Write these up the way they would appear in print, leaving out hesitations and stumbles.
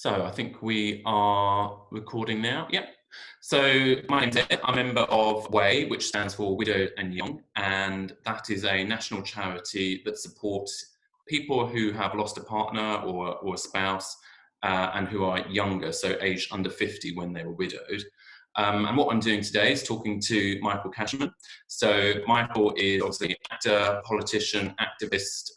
So I think we are recording now. Yep. So my name's Ed. I'm a member of WAY, which stands for Widowed and Young, and that is a national charity that supports people who have lost a partner or a spouse and who are younger, so aged under 50 when they were widowed. And what I'm doing today is talking to Michael Cashman. So Michael is obviously an actor, politician, activist.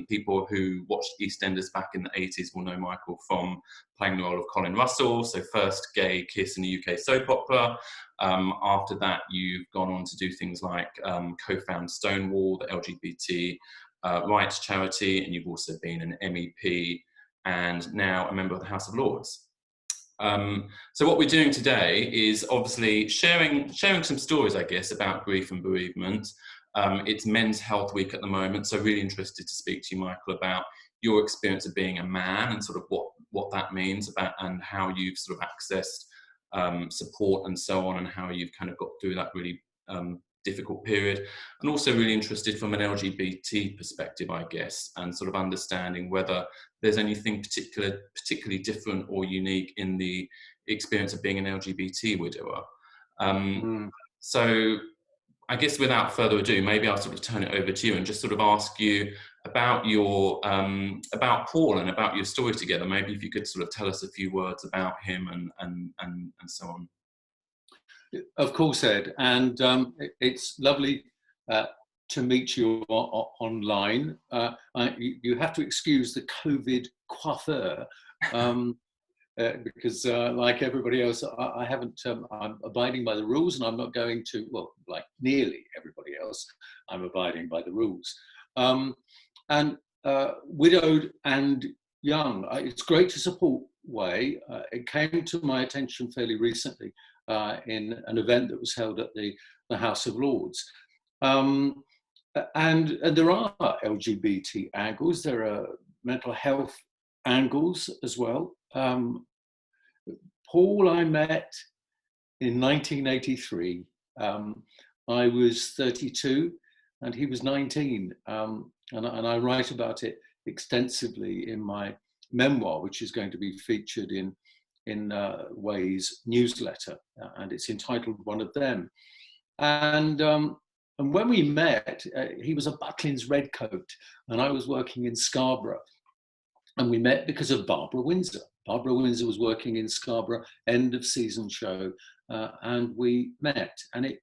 People who watched EastEnders back in the 80s will know Michael from playing the role of Colin Russell. So first gay kiss in the UK soap opera. After that, you've gone on to do things like co-found Stonewall, the LGBT rights charity, and you've also been an MEP and now a member of the House of Lords. So what we're doing today is obviously sharing some stories, I guess, about grief and bereavement. It's Men's Health Week at the moment, so really interested to speak to you, Michael, about your experience of being a man and sort of what that means about and how you've sort of accessed support and so on, and how you've kind of got through that really difficult period, and also really interested from an LGBT perspective, I guess, and sort of understanding whether there's anything particularly different or unique in the experience of being an LGBT widower. So I guess without further ado, maybe I'll sort of turn it over to you and just sort of ask you about your about Paul and about your story together. Maybe if you could sort of tell us a few words about him and so on. Of course, Ed, and it's lovely to meet you online. You have to excuse the COVID coiffure because, like everybody else, I haven't. I'm abiding by the rules, and I'm not going to. Well, like nearly everybody else, I'm abiding by the rules. And widowed and young, it's great to support WAY. It came to my attention fairly recently. In an event that was held at the House of Lords. And there are LGBT angles, there are mental health angles as well. Paul I met in 1983. I was 32 and he was 19. And I write about it extensively in my memoir, which is going to be featured in WAY's newsletter, and it's entitled One of Them. And when we met, he was a Butlins redcoat, and I was working in Scarborough. And we met because of Barbara Windsor. Barbara Windsor was working in Scarborough, end of season show, and we met. And it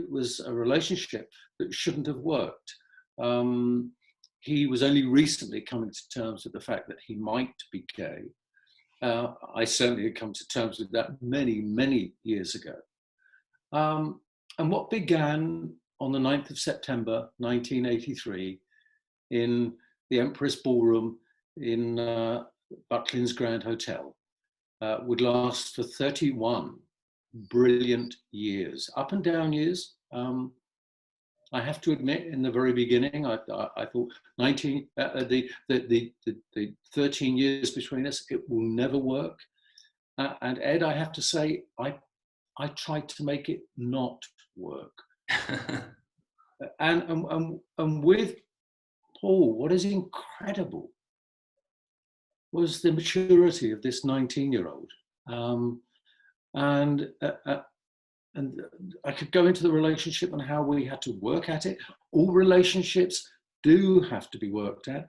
was a relationship that shouldn't have worked. He was only recently coming to terms with the fact that he might be gay. I certainly had come to terms with that many, many years ago. And what began on the 9th of September, 1983, in the Empress Ballroom in Butlins Grand Hotel, would last for 31 brilliant years, up and down years. I have to admit, in the very beginning, I thought the 13 years between us, it will never work. And Ed, I have to say, I tried to make it not work. and with Paul, what is incredible was the maturity of this 19-year-old. And I could go into the relationship and how we had to work at it. All relationships do have to be worked at.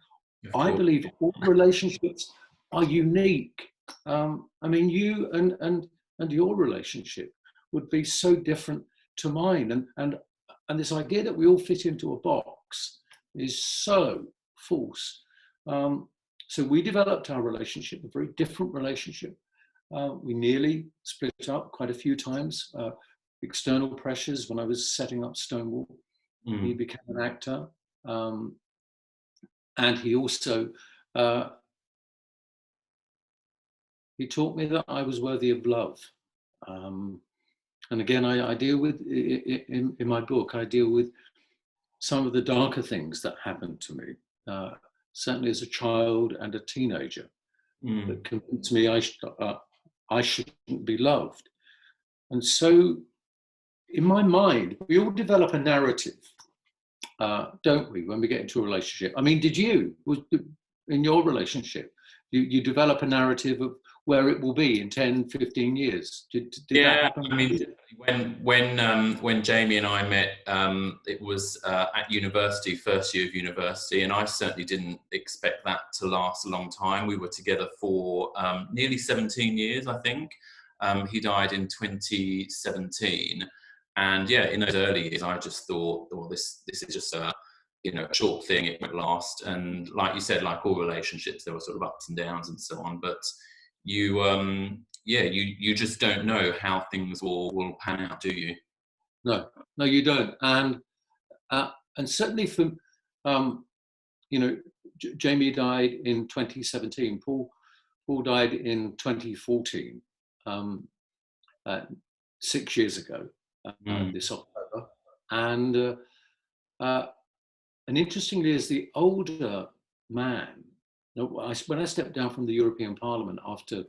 I believe all relationships are unique. I mean, you and your relationship would be so different to mine. And this idea that we all fit into a box is so false. So we developed our relationship, a very different relationship. We nearly split up quite a few times. External pressures when I was setting up Stonewall. He became an actor. And he also, he taught me that I was worthy of love. And again, I deal with, in my book, I deal with some of the darker things that happened to me, certainly as a child and a teenager, that convinced me I shouldn't be loved. And so, in my mind, we all develop a narrative, don't we, when we get into a relationship? I mean, did you, in your relationship, you develop a narrative of where it will be in 10, 15 years. Did that Yeah, happen? I mean, when Jamie and I met, it was at university, first year of university, and I certainly didn't expect that to last a long time. We were together for nearly 17 years, I think. He died in 2017, and yeah, in those early years, I just thought, well, this is just a a short thing. It won't last, and like you said, like all relationships, there were sort of ups and downs and so on, but you you just don't know how things will pan out, do you? No, no, you don't. And certainly for you know, Jamie died in 2017. Paul died in 2014, uh, 6 years ago, Mm. this October. And interestingly, as the older man, when I stepped down from the European Parliament after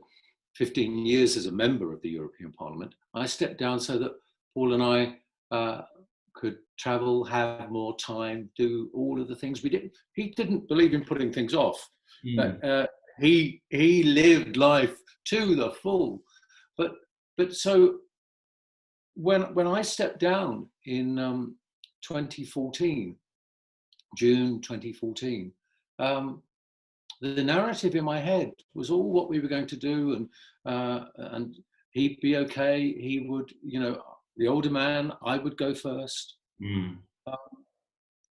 15 years as a member of the European Parliament, I stepped down so that Paul and I could travel, have more time, do all of the things we did. He didn't believe in putting things off, Mm. but he lived life to the full. But so when I stepped down in 2014, June 2014, the narrative in my head was all what we were going to do, and he'd be okay. He would, the older man, I would go first. Mm.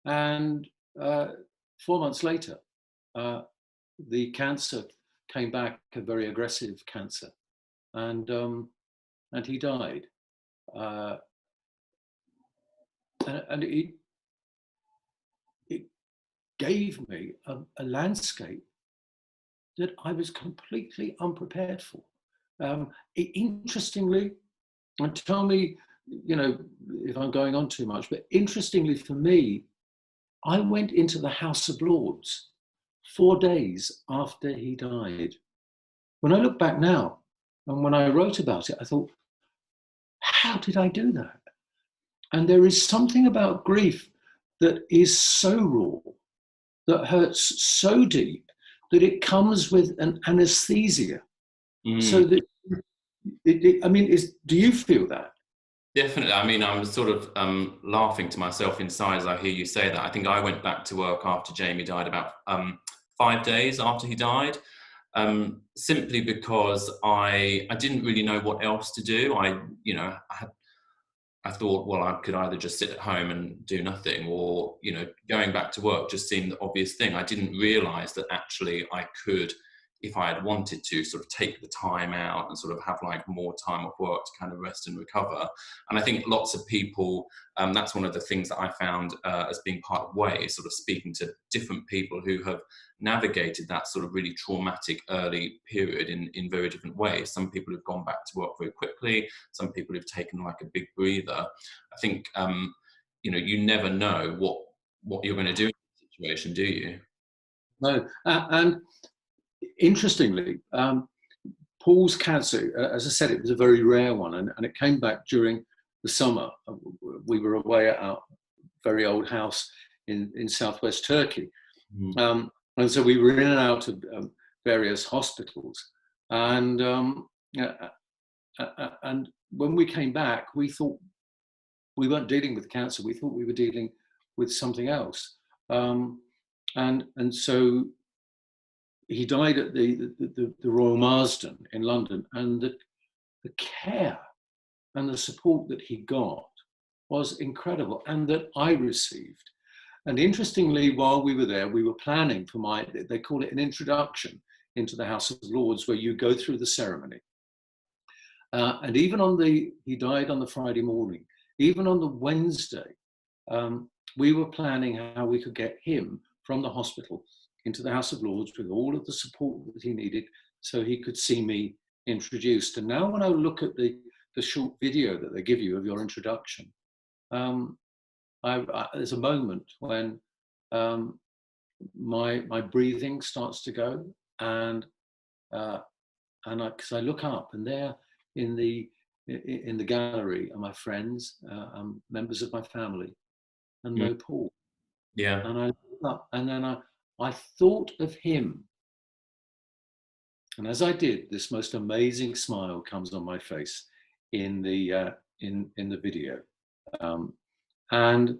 And 4 months later, the cancer came back, a very aggressive cancer, and he died. And it gave me a landscape that I was completely unprepared for. Interestingly, and tell me, if I'm going on too much, but interestingly for me, I went into the House of Lords 4 days after he died. When I look back now, and when I wrote about it, I thought, how did I do that? And there is something about grief that is so raw, that hurts so deep, that it comes with an anesthesia. Mm. So that, do you feel that? Definitely. I mean, I'm sort of laughing to myself inside as I hear you say that. I think I went back to work after Jamie died about 5 days after he died, simply because I didn't really know what else to do. I thought, well, I could either just sit at home and do nothing, or going back to work just seemed the obvious thing. I didn't realise that actually I could, if I had wanted to, sort of take the time out and sort of have like more time off work to kind of rest and recover. And I think lots of people, that's one of the things that I found as being part of Way, sort of speaking to different people who have navigated that sort of really traumatic early period in very different ways. Some people have gone back to work very quickly. Some people have taken like a big breather. I think, you never know what you're going to do in that situation, do you? No, and interestingly, Paul's cancer, as I said, it was a very rare one, and it came back during the summer. We were away at our very old house in southwest Turkey. Mm. And so we were in and out of various hospitals. And when we came back, we thought we weren't dealing with cancer. We thought we were dealing with something else. And so he died at the Royal Marsden in London, and the care and the support that he got was incredible, and that I received. And interestingly, while we were there, we were planning for they call it an introduction into the House of Lords, where you go through the ceremony. And even he died on the Friday morning, even on the Wednesday, we were planning how we could get him from the hospital into the House of Lords with all of the support that he needed, so he could see me introduced. And now when I look at the short video that they give you of your introduction, there's a moment when my breathing starts to go, and because I look up, and there in the gallery are my friends, members of my family, and Mm. no Paul. Yeah. And I look up, and then I thought of him And as I did, this most amazing smile comes on my face in the video. Um, and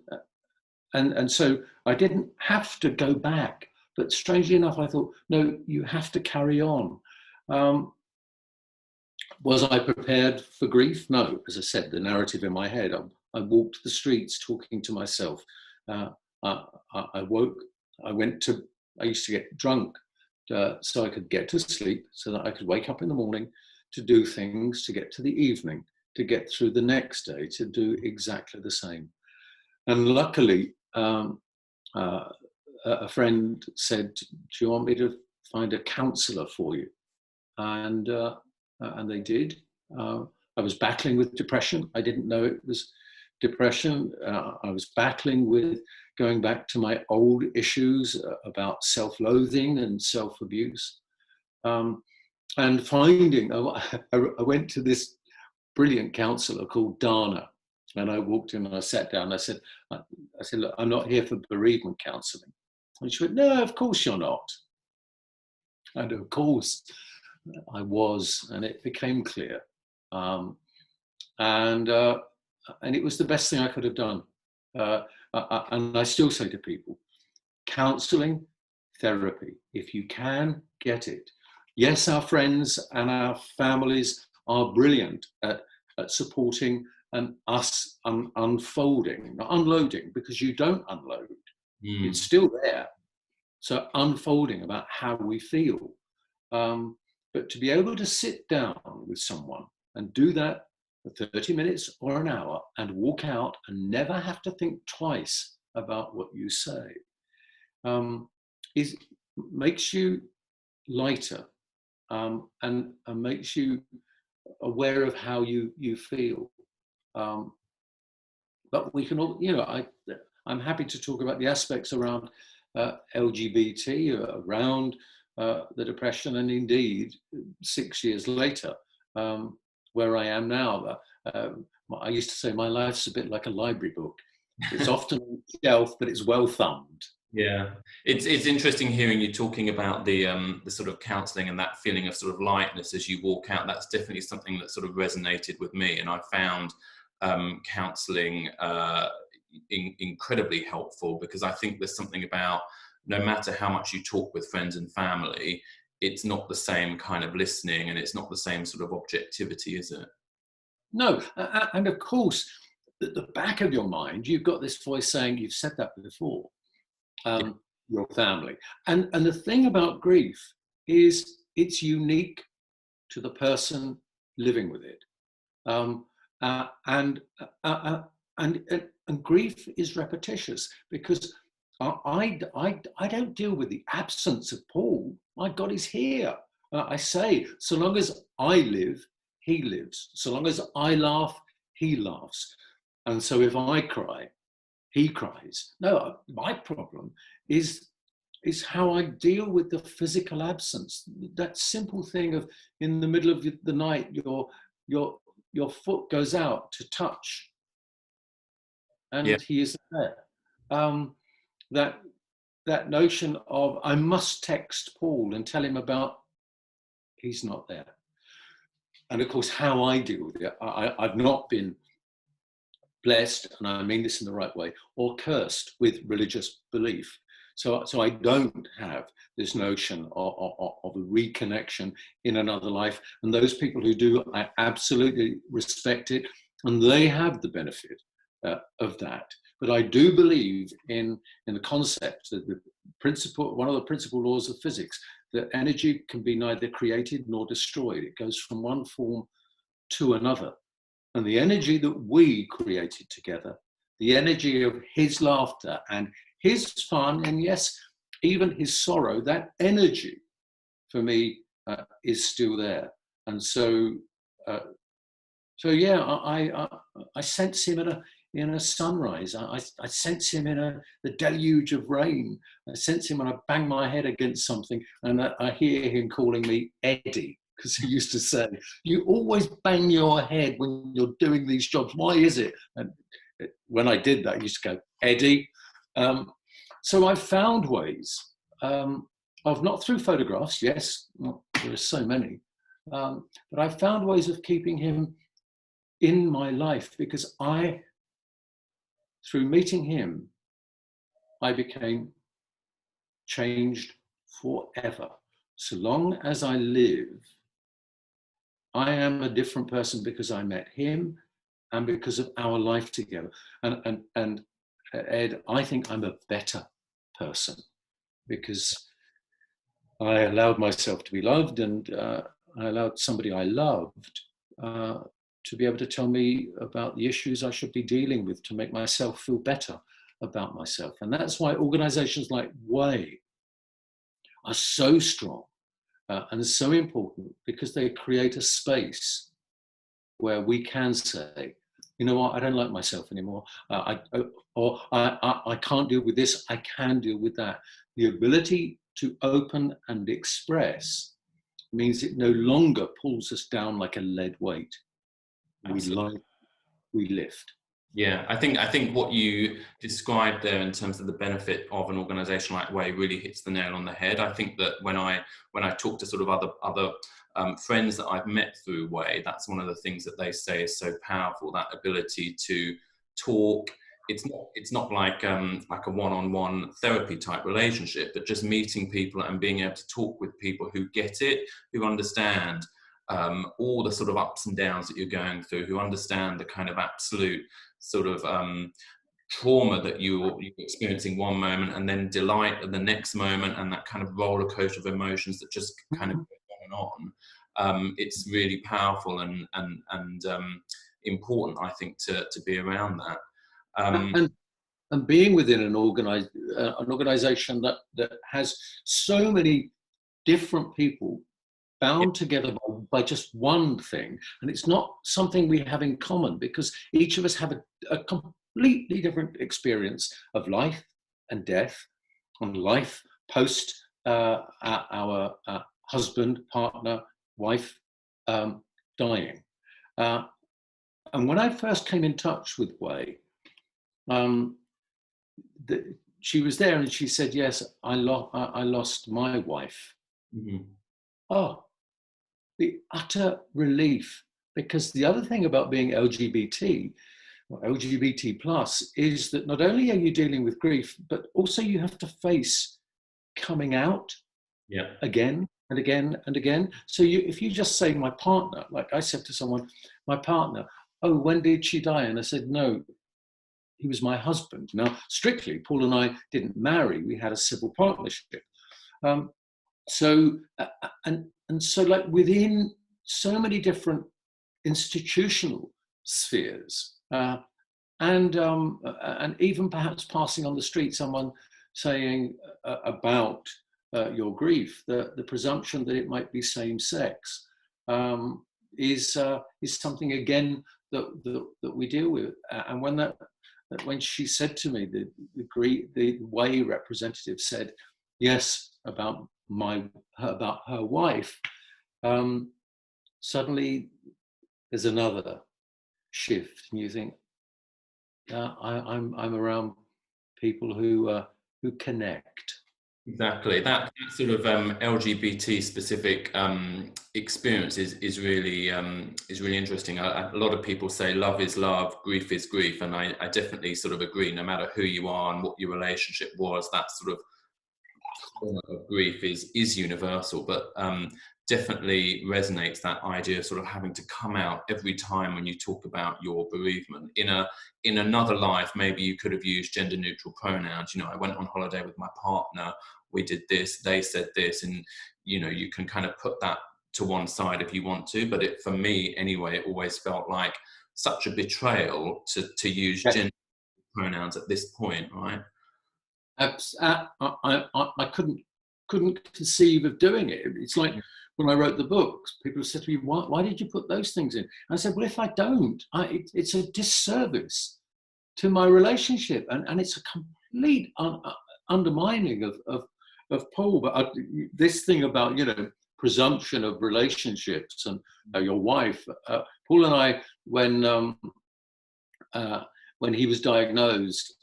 so I didn't have to go back. But strangely enough, I thought, no, you have to carry on. Was I prepared for grief? No. As I said, the narrative in my head, I walked the streets talking to myself. I woke, I used to get drunk so I could get to sleep, so that I could wake up in the morning to do things, to get to the evening, to get through the next day, to do exactly the same. And luckily, a friend said, "Do you want me to find a counsellor for you?" And they did. I was battling with depression. I didn't know it was depression. I was battling with going back to my old issues about self-loathing and self-abuse. And finding, I went to this brilliant counsellor called Dana. And I walked in and I sat down and I said, look, I'm not here for bereavement counselling. And she went, no, of course you're not. And of course I was, and it became clear. And it was the best thing I could have done. And I still say to people, counselling, therapy, if you can, get it. Yes, our friends and our families are brilliant at supporting us unfolding, not unloading, because you don't unload. It's still there. So unfolding about how we feel. But to be able to sit down with someone and do that for 30 minutes or an hour and walk out and never have to think twice about what you say makes you lighter and makes you aware of how you feel. But we can all, I'm happy to talk about the aspects around LGBT, around the depression, and indeed 6 years later, where I am now. I used to say my life's a bit like a library book. It's often on the shelf, but it's well thumbed. Yeah, it's interesting hearing you talking about the sort of counselling and that feeling of sort of lightness as you walk out. That's definitely something that sort of resonated with me, and I found counselling incredibly helpful, because I think there's something about, no matter how much you talk with friends and family, it's not the same kind of listening, and it's not the same sort of objectivity, is it? No, and of course, at the back of your mind, you've got this voice saying, you've said that before, your family. And the thing about grief is it's unique to the person living with it. And grief is repetitious, because I don't deal with the absence of Paul. My God, he's here. I say, so long as I live, he lives. So long as I laugh, he laughs. And so if I cry, he cries. No, my problem is how I deal with the physical absence. That simple thing of, in the middle of the night, your foot goes out to touch, and he isn't there. That notion of, I must text Paul and tell him about, he's not there. And of course, how I deal with it, I've not been blessed, and I mean this in the right way, or cursed with religious belief. So I don't have this notion of a reconnection in another life. And those people who do, I absolutely respect it, and they have the benefit of that. But I do believe in the concept that one of the principal laws of physics, that energy can be neither created nor destroyed. It goes from one form to another. And the energy that we created together, the energy of his laughter and his fun, and yes, even his sorrow, that energy for me is still there. And so yeah, I sense him in a sunrise. I sense him in the deluge of rain. I sense him when I bang my head against something, and I hear him calling me Eddie, because he used to say, you always bang your head when you're doing these jobs. Why is it? And when I did that, I used to go, Eddie. So I found ways of, not through photographs, yes, there are so many. But I found ways of keeping him in my life, because through meeting him, I became changed forever. So long as I live, I am a different person because I met him and because of our life together. And Ed, I think I'm a better person because I allowed myself to be loved, and I allowed somebody I loved to be able to tell me about the issues I should be dealing with to make myself feel better about myself. And that's why organizations like Way are so strong and so important, because they create a space where we can say, you know what, I don't like myself anymore, I can't deal with this, I can deal with that. The ability to open and express means it no longer pulls us down like a lead weight. We lift. Yeah, I think what you described there in terms of the benefit of an organisation like Way really hits the nail on the head. I think that when I talk to sort of other friends that I've met through Way, that's one of the things that they say is so powerful, that ability to talk. It's not like a one-on-one therapy type relationship, but just meeting people and being able to talk with people who get it, who understand all the sort of ups and downs that you're going through, who understand the kind of absolute sort of trauma that you're experiencing one moment, and then delight at the next moment, and that kind of roller coaster of emotions that just kind of go on and on. It's really powerful and important, I think, to be around that. And being within an organization that has so many different people bound together by just one thing, and it's not something we have in common, because each of us have a completely different experience of life and death, and life post our husband, partner, wife dying. And when I first came in touch with Way, she was there and she said, yes, I lost my wife. Mm-hmm. Oh, the utter relief. Because the other thing about being LGBT or LGBT plus is that not only are you dealing with grief, but also you have to face coming out again and again and again. So if you just say my partner, like I said to someone, my partner, oh, when did she die? And I said, no, he was my husband. Now, strictly, Paul and I didn't marry. We had a civil partnership. So like within so many different institutional spheres, and even perhaps passing on the street, someone saying about your grief, the presumption that it might be same sex is something again that we deal with. And when she said to me, the Way representative said yes about her wife, suddenly there's another shift, and you think, I'm around people who connect. Exactly. That sort of LGBT specific experience is really interesting. A lot of people say love is love, grief is grief, and I definitely sort of agree. No matter who you are and what your relationship was, that sort of grief is universal, but definitely resonates that idea of sort of having to come out every time when you talk about your bereavement. In another life, maybe you could have used gender neutral pronouns. You know, I went on holiday with my partner, we did this, they said this, and you can kind of put that to one side if you want to, but for me anyway, it always felt like such a betrayal to use gender pronouns at this point, right? I couldn't conceive of doing it. It's like when I wrote the books, people said to me, why did you put those things in? And I said, well, if I don't, it's a disservice to my relationship, and it's a complete undermining of Paul. But this thing about presumption of relationships and your wife, Paul and I, when he was diagnosed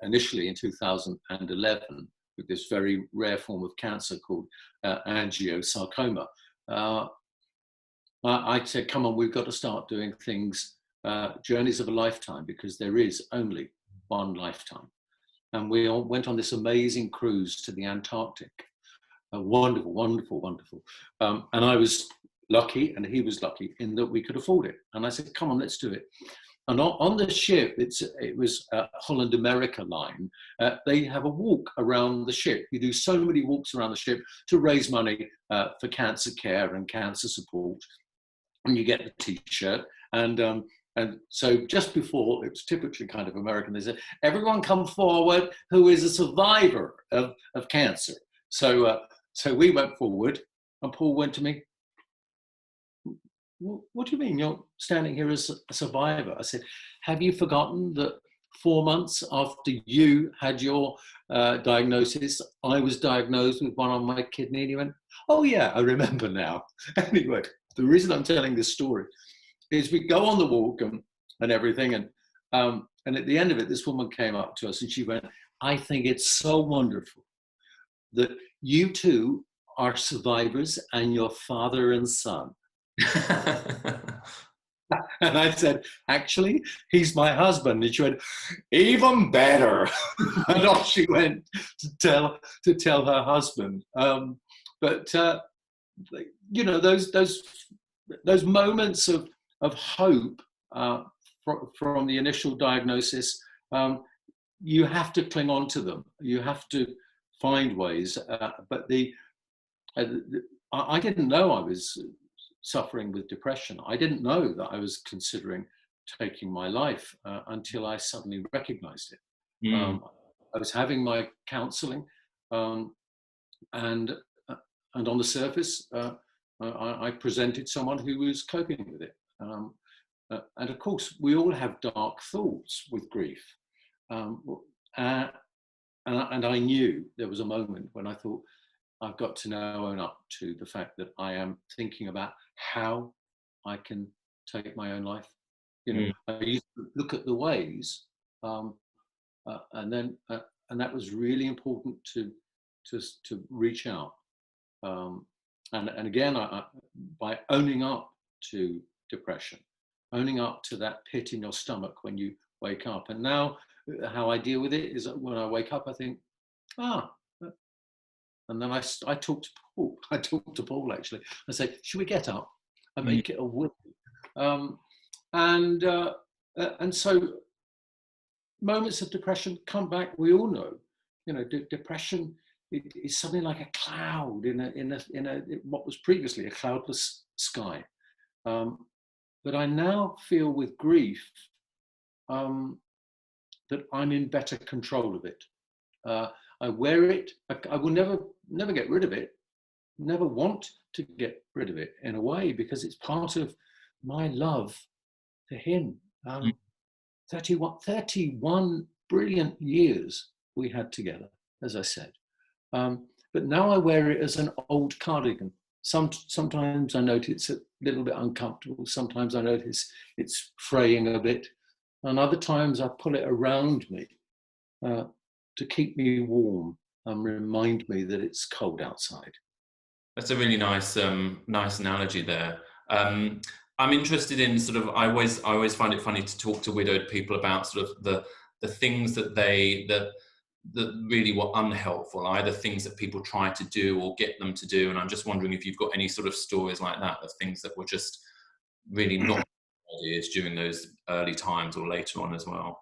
initially in 2011 with this very rare form of cancer called angiosarcoma, uh, I said, come on, we've got to start doing things, journeys of a lifetime, because there is only one lifetime. And we all went on this amazing cruise to the Antarctic. Wonderful, wonderful, wonderful. And I was lucky, and he was lucky in that we could afford it. And I said, come on, let's do it. And on the ship, it was Holland America line. They have a walk around the ship. You do so many walks around the ship to raise money for cancer care and cancer support. And you get the T-shirt. And so just before, it was typically kind of American, they said, everyone come forward who is a survivor of cancer. So we went forward, and Paul went to me, what do you mean you're standing here as a survivor? I said, have you forgotten that 4 months after you had your diagnosis, I was diagnosed with one on my kidney? And he went, oh yeah, I remember now. Anyway, the reason I'm telling this story is we go on the walk and everything. And at the end of it, this woman came up to us and she went, I think it's so wonderful that you two are survivors and you're father and son. And I said, actually, he's my husband. And she went, even better. And off she went to tell her husband. But you know, those moments of hope from the initial diagnosis, you have to cling on to them. You have to find ways. But I didn't know I was suffering with depression. I didn't know that I was considering taking my life until I suddenly recognized it. I was having my counseling, and on the surface, I presented someone who was coping with it. And of course, we all have dark thoughts with grief. And I knew there was a moment when I thought, I've got to now own up to the fact that I am thinking about how I can take my own life. You know, I used to look at the ways, and that was really important to reach out. And again, by owning up to depression, owning up to that pit in your stomach when you wake up. And now, how I deal with it is that when I wake up, I think, and then I talk to Paul. I talk to Paul, actually. I say, should we get up? I make it a will. And so moments of depression come back. We all know, you know, depression is something like a cloud in what was previously a cloudless sky. But I now feel with grief that I'm in better control of it. I wear it. I will never get rid of it. Never want to get rid of it in a way, because it's part of my love to him. 31 brilliant years we had together, as I said. But now I wear it as an old cardigan. Sometimes I notice it's a little bit uncomfortable. Sometimes I notice it's fraying a bit. And other times I pull it around me to keep me warm and remind me that it's cold outside. That's a really nice analogy there. I'm interested in sort of, I always find it funny to talk to widowed people about sort of the things that really were unhelpful, either things that people try to do or get them to do. And I'm just wondering if you've got any sort of stories like that, of things that were just really not ideas during those early times or later on as well.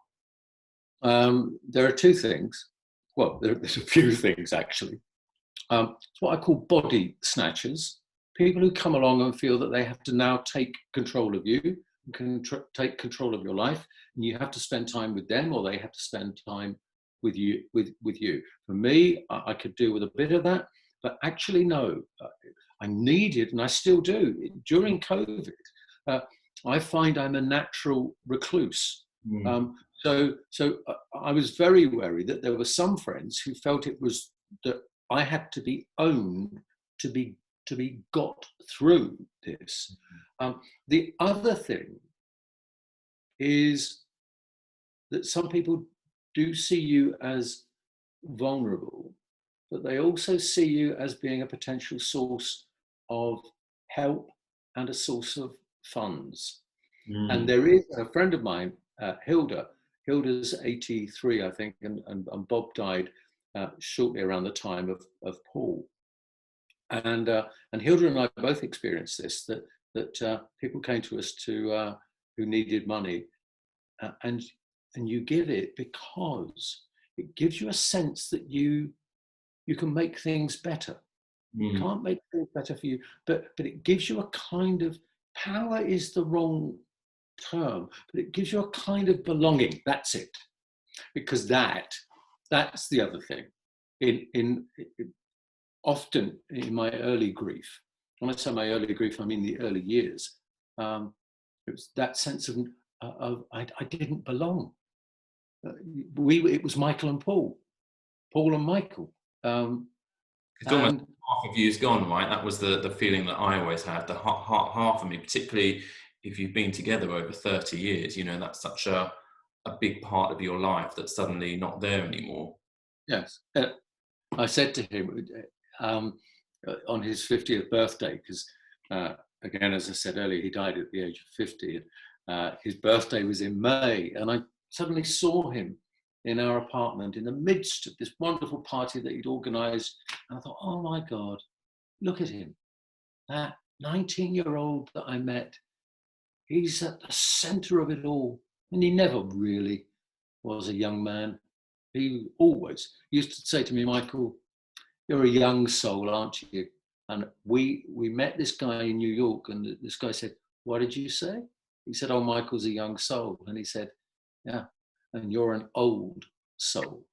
There are two things. Well, there's a few things, actually. It's what I call body snatchers. People who come along and feel that they have to now take control of you, take control of your life, and you have to spend time with them, or they have to spend time with you. For me, I could do with a bit of that, but actually no, I needed, and I still do, during COVID. I find I'm a natural recluse. So I was very wary that there were some friends who felt it was that I had to be owned to be got through this. The other thing is that some people do see you as vulnerable, but they also see you as being a potential source of help and a source of funds. And Mm. there is a friend of mine, Hilda. Hilda's 83, I think, and Bob died shortly around the time of Paul. And Hilda and I both experienced this, that people came to us who needed money, and you give it because it gives you a sense that you can make things better. You can't make things better for you, but it gives you a kind of, power is the wrong term, but it gives you a kind of belonging. That's it. Because that's the other thing. In often in my early grief, when I say my early grief, I mean the early years, it was that sense of I didn't belong. It was Michael and Paul and Michael. It's almost half of you's gone, right? That was the feeling that I always had. The half of me, particularly if you've been together over 30 years, you know, that's such a big part of your life that's suddenly not there anymore. Yes. I said to him on his 50th birthday, because again, as I said earlier, he died at the age of 50. His birthday was in May, and I suddenly saw him in our apartment in the midst of this wonderful party that he'd organised. And I thought, oh my God, look at him. That 19-year-old that I met, he's at the centre of it all. And he never really was a young man. He always used to say to me, Michael, you're a young soul, aren't you? And we met this guy in New York, and this guy said, what did you say? He said, oh, Michael's a young soul. And he said, yeah, and you're an old soul.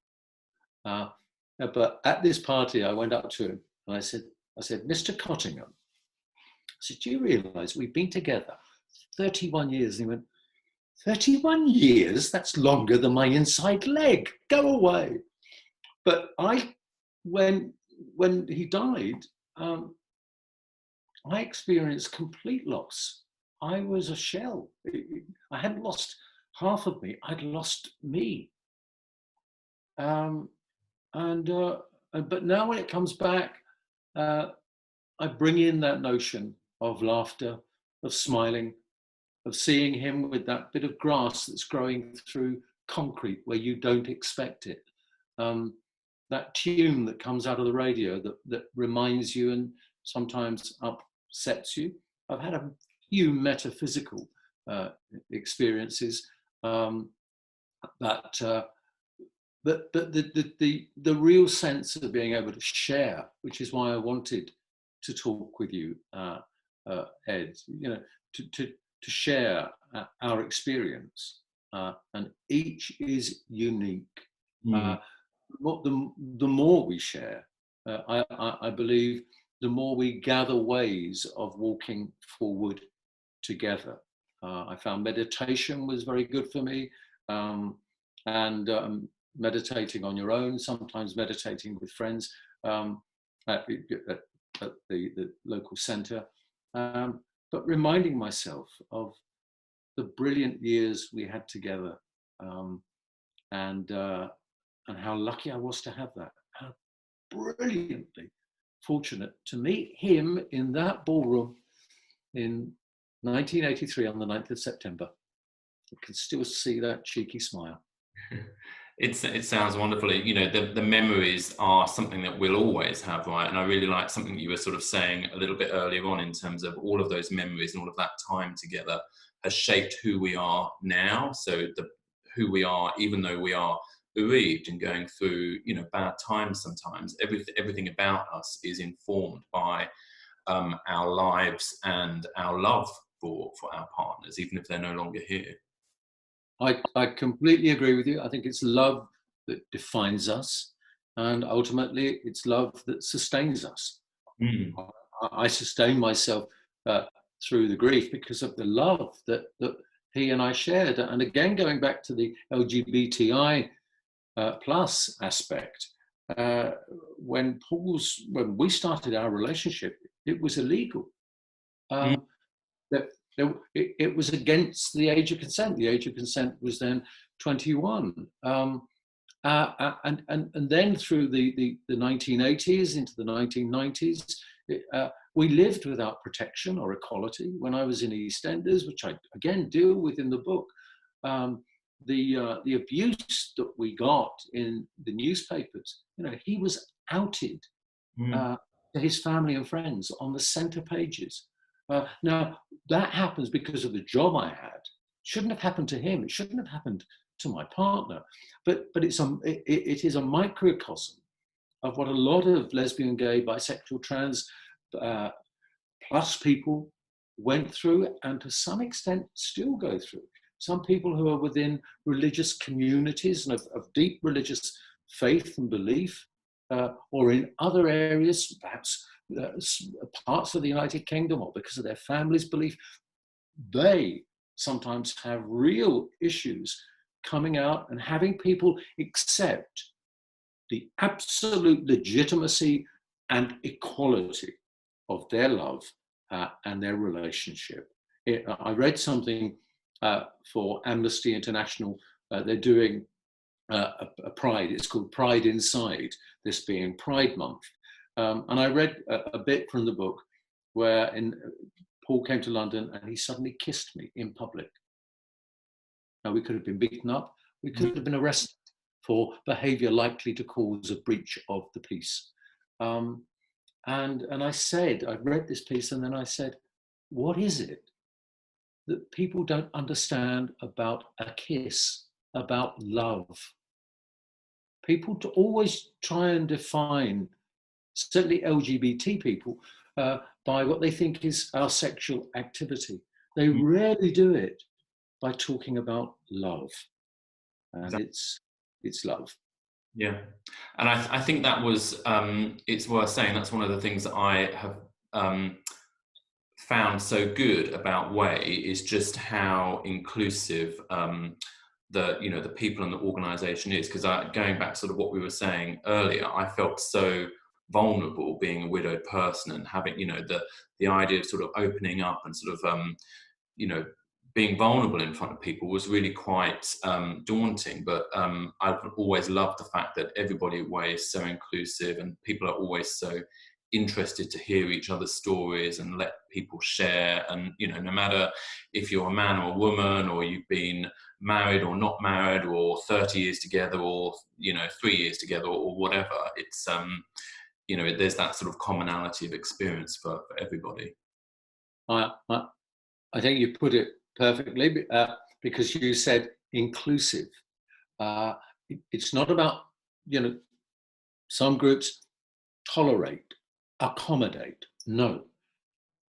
But at this party, I went up to him and I said, Mr. Cottingham, I said, do you realise we've been together 31 years? And he went, 31 years? That's longer than my inside leg. Go away. But when he died, I experienced complete loss. I was a shell. I hadn't lost half of me. I'd lost me. But now when it comes back, I bring in that notion of laughter, of smiling, of seeing him with that bit of grass that's growing through concrete where you don't expect it. That tune that comes out of the radio that reminds you and sometimes upsets you. I've had a few metaphysical experiences, but the real sense of being able to share, which is why I wanted to talk with you, Ed, you know, to share our experience, and each is unique. The more we share, I believe, the more we gather ways of walking forward together. I found meditation was very good for me, and meditating on your own, sometimes meditating with friends at the local centre, but reminding myself of the brilliant years we had together, and how lucky I was to have that. How brilliantly fortunate to meet him in that ballroom in 1983 on the 9th of September. I can still see that cheeky smile. It sounds wonderful. You know, the memories are something that we'll always have, right? And I really like something you were sort of saying a little bit earlier on in terms of all of those memories and all of that time together has shaped who we are now. So who we are, even though we are bereaved and going through, you know, bad times sometimes, everything about us is informed by our lives and our love for our partners, even if they're no longer here. I completely agree with you. I think it's love that defines us, and ultimately it's love that sustains us. I sustain myself through the grief because of the love that he and I shared. And again, going back to the LGBTI plus aspect, when we started our relationship, it was illegal. It was against the age of consent. The age of consent was then 21. And then through the 1980s into the 1990s, We lived without protection or equality. When I was in EastEnders, which I again deal with in the book, the abuse that we got in the newspapers, he was outed to his family and friends on the centre pages. Now, that happens because of the job I had. Shouldn't have happened to him. It shouldn't have happened to my partner. But it is a microcosm of what a lot of lesbian, gay, bisexual, trans plus people went through, and to some extent still go through. Some people who are within religious communities and of deep religious faith and belief, or in other areas, perhaps parts of the United Kingdom, or because of their family's belief, they sometimes have real issues coming out and having people accept the absolute legitimacy and equality of their love and their relationship. I read something for Amnesty International. They're doing a Pride. It's called Pride Inside, this being Pride Month. And I read a bit from the book where Paul came to London and he suddenly kissed me in public. Now, we could have been beaten up. We could have been arrested for behaviour likely to cause a breach of the peace. And I said, I read this piece and then I said, what is it that people don't understand about a kiss, about love? People always try and define, certainly LGBT people, by what they think is our sexual activity. They rarely do it by talking about love. And it's love. Yeah. And I think that was, it's worth saying, that's one of the things that I have found so good about Way, is just how inclusive the people in the organisation is. Because going back to sort of what we were saying earlier, I felt so vulnerable being a widowed person and having, the idea of sort of opening up and sort of, being vulnerable in front of people was really quite daunting. But I've always loved the fact that everybody at Way is so inclusive and people are always so interested to hear each other's stories and let people share. And, no matter if you're a man or a woman, or you've been married or not married, or 30 years together, or, 3 years together, or whatever, it's, there's that sort of commonality of experience for everybody. I think you put it perfectly, because you said inclusive. It's not about, some groups tolerate, accommodate. No.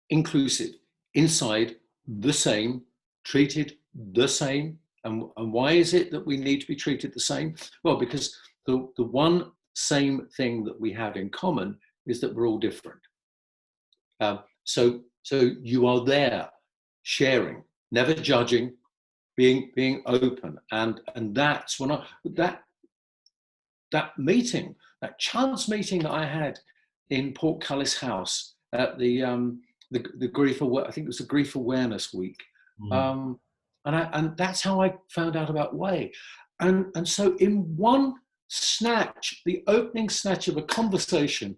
Inclusive. Inside the same, treated the same. And why is it that we need to be treated the same? Well, because the one same thing that we have in common is that we're all different. So you are there, sharing, never judging, being open, and that's when that meeting, that chance meeting that I had in Portcullis House at the grief, I think it was the Grief Awareness Week, and that's how I found out about Way, and so in one snatch, the opening snatch of a conversation,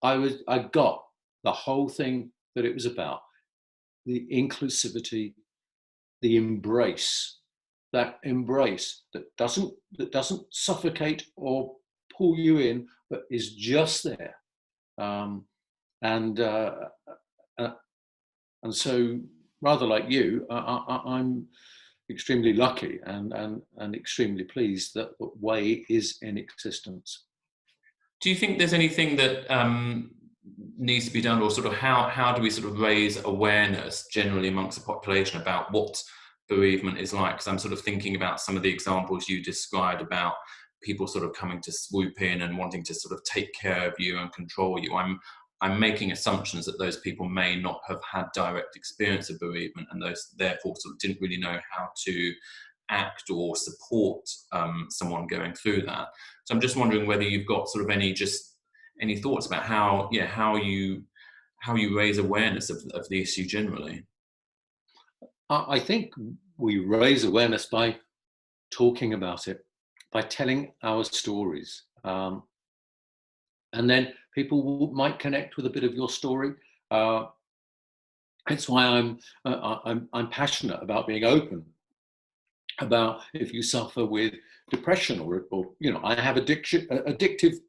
I got the whole thing that it was about. The inclusivity, the embrace, that doesn't suffocate or pull you in, but is just there. And so, rather like you, I'm extremely lucky and extremely pleased that Way is in existence. Do you think there's anything that needs to be done, or sort of how do we sort of raise awareness generally amongst the population about what bereavement is like? Because I'm sort of thinking about some of the examples you described about people sort of coming to swoop in and wanting to sort of take care of you and control you. I'm making assumptions that those people may not have had direct experience of bereavement, and those therefore sort of didn't really know how to act or support someone going through that. So I'm just wondering whether you've got sort of any thoughts about how you raise awareness of the issue generally. I think we raise awareness by talking about it, by telling our stories, and then might connect with a bit of your story. It's why I'm passionate about being open about if you suffer with depression or you know, I have an addictive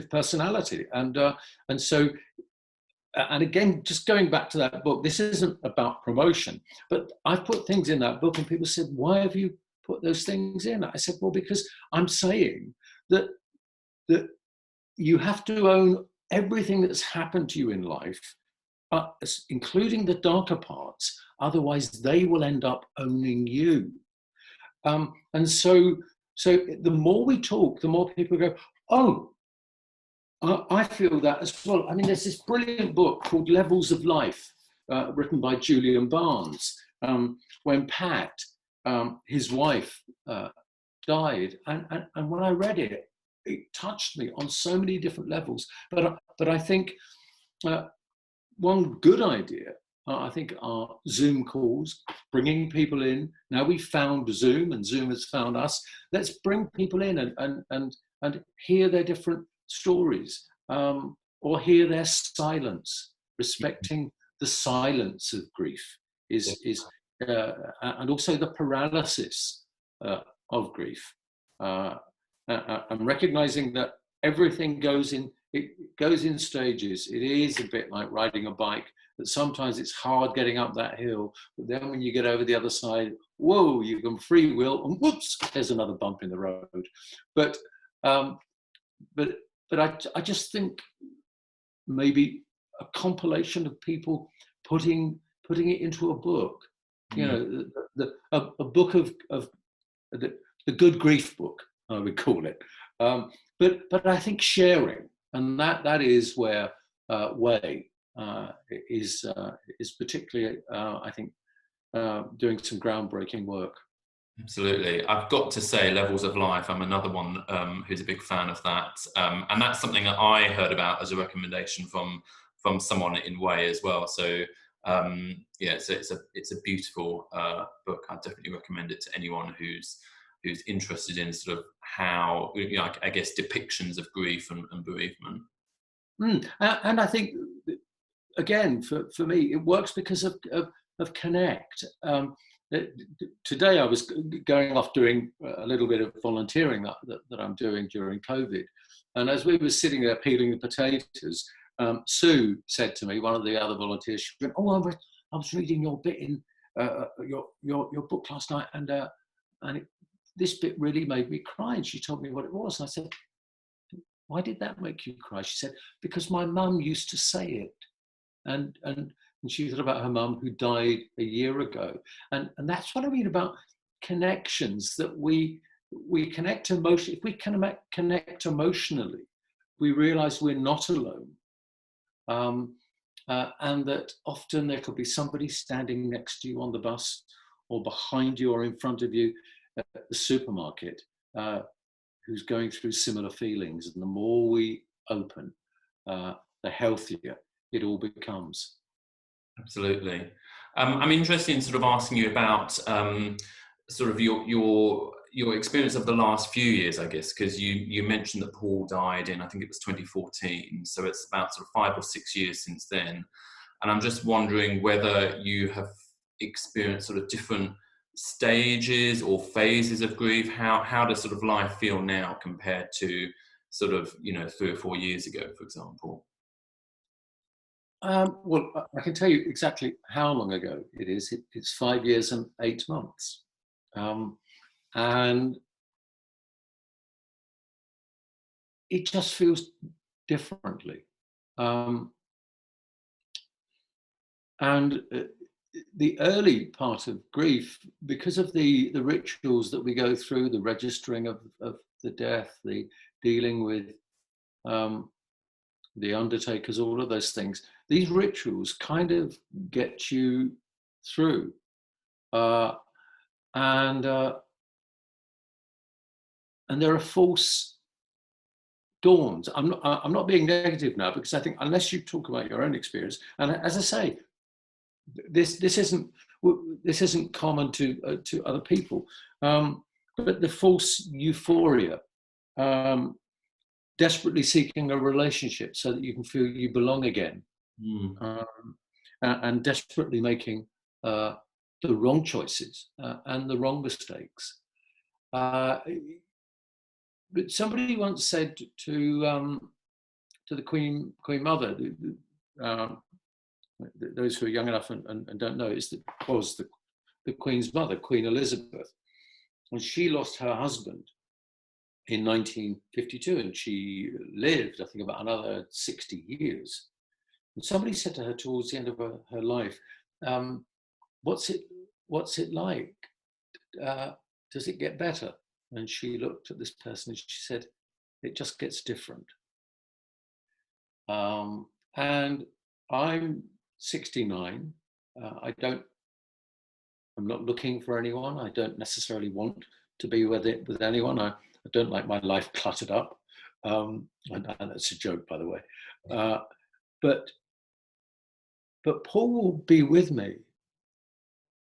personality, and so. And again, just going back to that book, this isn't about promotion, but I've put things in that book and people said, why have you put those things in? I said, well, because I'm saying that you have to own everything that's happened to you in life, including the darker parts, otherwise they will end up owning you. And so the more we talk, the more people go, oh, I feel that as well. I mean, there's this brilliant book called Levels of Life, written by Julian Barnes. When Pat, his wife, died, and when I read it, it touched me on so many different levels. But I think one good idea, I think, are Zoom calls, bringing people in. Now we've found Zoom, and Zoom has found us. Let's bring people in and hear their different stories, or hear their silence. Respecting the silence of grief is and also the paralysis of grief, and recognizing that everything goes in stages. It is a bit like riding a bike, that sometimes it's hard getting up that hill, but then when you get over the other side, whoa, you can free wheel, and whoops, there's another bump in the road. But I just think maybe a compilation of people putting it into a book, you know, a book of the good grief book, I would call it. But I think sharing, and that is where Way is particularly, I think, doing some groundbreaking work. Absolutely. I've got to say, Levels of Life, I'm another one who's a big fan of that. And that's something that I heard about as a recommendation from someone in Way as well. So yeah, so it's a beautiful book. I definitely recommend it to anyone who's interested in sort of how, you know, I guess, depictions of grief and bereavement. And I think, again, for me, it works because of Connect. Today I was going off doing a little bit of volunteering that I'm doing during COVID. And as we were sitting there peeling the potatoes, Sue said to me, one of the other volunteers, she went, oh, I was reading your bit in your book last night, and this bit really made me cry. And she told me what it was. And I said, why did that make you cry? She said, because my mum used to say it. And she thought about her mum who died a year ago. And that's what I mean about connections, that we connect emotionally. If we can connect emotionally, we realize we're not alone. And that often there could be somebody standing next to you on the bus, or behind you, or in front of you at the supermarket, who's going through similar feelings. And the more we open, the healthier it all becomes. Absolutely. I'm interested in sort of asking you about sort of your experience of the last few years, I guess, because you mentioned that Paul died in, I think it was 2014, so it's about sort of 5 or 6 years since then. And I'm just wondering whether you have experienced sort of different stages or phases of grief. How does sort of life feel now compared to sort of, you know, 3 or 4 years ago, for example? Well, I can tell you exactly how long ago it is. It's 5 years and 8 months. And it just feels differently. And the early part of grief, because of the rituals that we go through, the registering of the death, the dealing with the undertakers, all of those things, these rituals kind of get you through. And there are false dawns. I'm not being negative now, because I think unless you talk about your own experience, and as I say, this isn't common to other people, but the false euphoria, desperately seeking a relationship so that you can feel you belong again, and desperately making the wrong choices and the wrong mistakes. But somebody once said to the Queen Mother, those who are young enough and don't know, was the Queen's mother, Queen Elizabeth, and she lost her husband in 1952, and she lived, I think, about another 60 years. And somebody said to her towards the end of her life, what's it like? Does it get better? And she looked at this person and she said, it just gets different. And I'm 69. I'm not looking for anyone. I don't necessarily want to be with anyone. I don't like my life cluttered up. And that's a joke, by the way. But Paul will be with me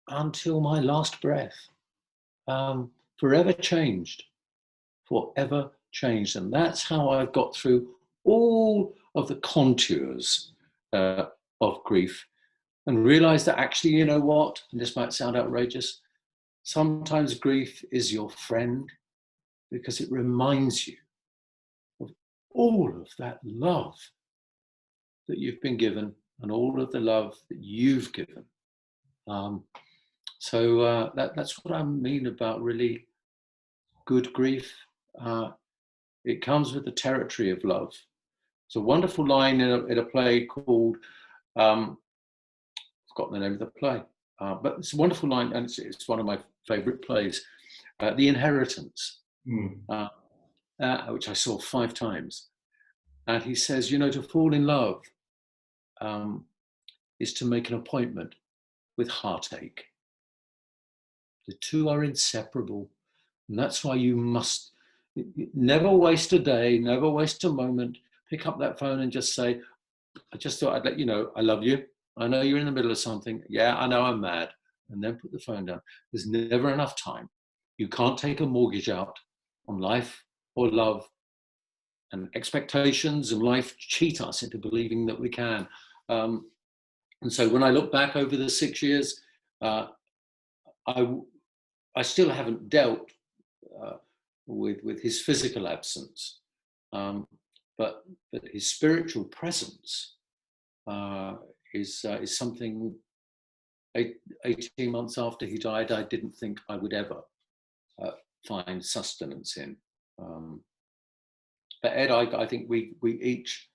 until my last breath. Forever changed. Forever changed. And that's how I've got through all of the contours of grief, and realize that actually, you know what, and this might sound outrageous, sometimes grief is your friend, because it reminds you of all of that love that you've been given and all of the love that you've given. So that's what I mean about really good grief. It comes with the territory of love. It's a wonderful line in a play called, I've forgotten the name of the play, but it's a wonderful line, and it's one of my favorite plays, The Inheritance, which I saw 5 times. And he says, you know, to fall in love is to make an appointment with heartache. The two are inseparable. And that's why you must never waste a day, never waste a moment. Pick up that phone and just say, I just thought I'd let you know I love you. I know you're in the middle of something. Yeah, I know I'm mad. And then put the phone down. There's never enough time. You can't take a mortgage out on life or love. And expectations and life cheat us into believing that we can. And so when I look back over the 6 years, I still haven't dealt with his physical absence, but his spiritual presence is something. 18 months after he died, I didn't think I would ever find sustenance in. But Ed, I think we each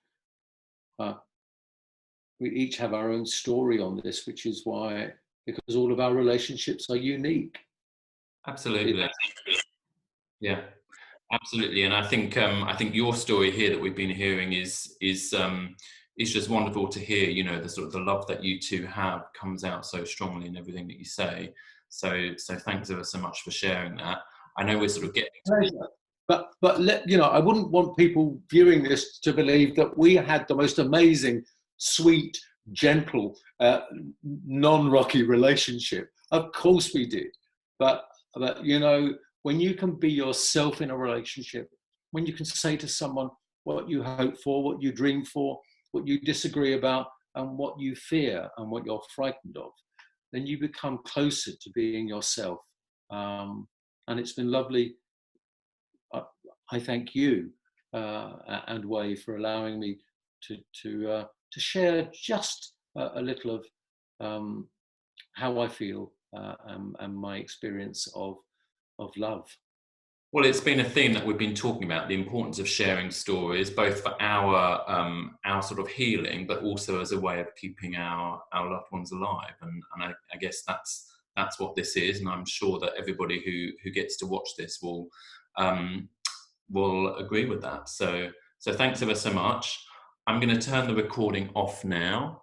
have our own story on this, which is why, because all of our relationships are unique. Absolutely. Yeah, absolutely. And I think your story here that we've been hearing is just wonderful to hear. You know, the sort of the love that you two have comes out so strongly in everything that you say. So thanks ever so much for sharing that. I know we're sort of getting to but I wouldn't want people viewing this to believe that we had the most amazing, sweet, gentle, non-rocky relationship. Of course we did, but you know, when you can be yourself in a relationship, when you can say to someone what you hope for, what you dream for, what you disagree about, and what you fear and what you're frightened of, then you become closer to being yourself. And it's been lovely. I thank you and Wei for allowing me to share just a little of how I feel and my experience of love. Well, it's been a theme that we've been talking about, the importance of sharing stories, both for our sort of healing, but also as a way of keeping our loved ones alive. And I guess that's what this is. And I'm sure that everybody who gets to watch this will agree with that. So thanks ever so much. I'm going to turn the recording off now.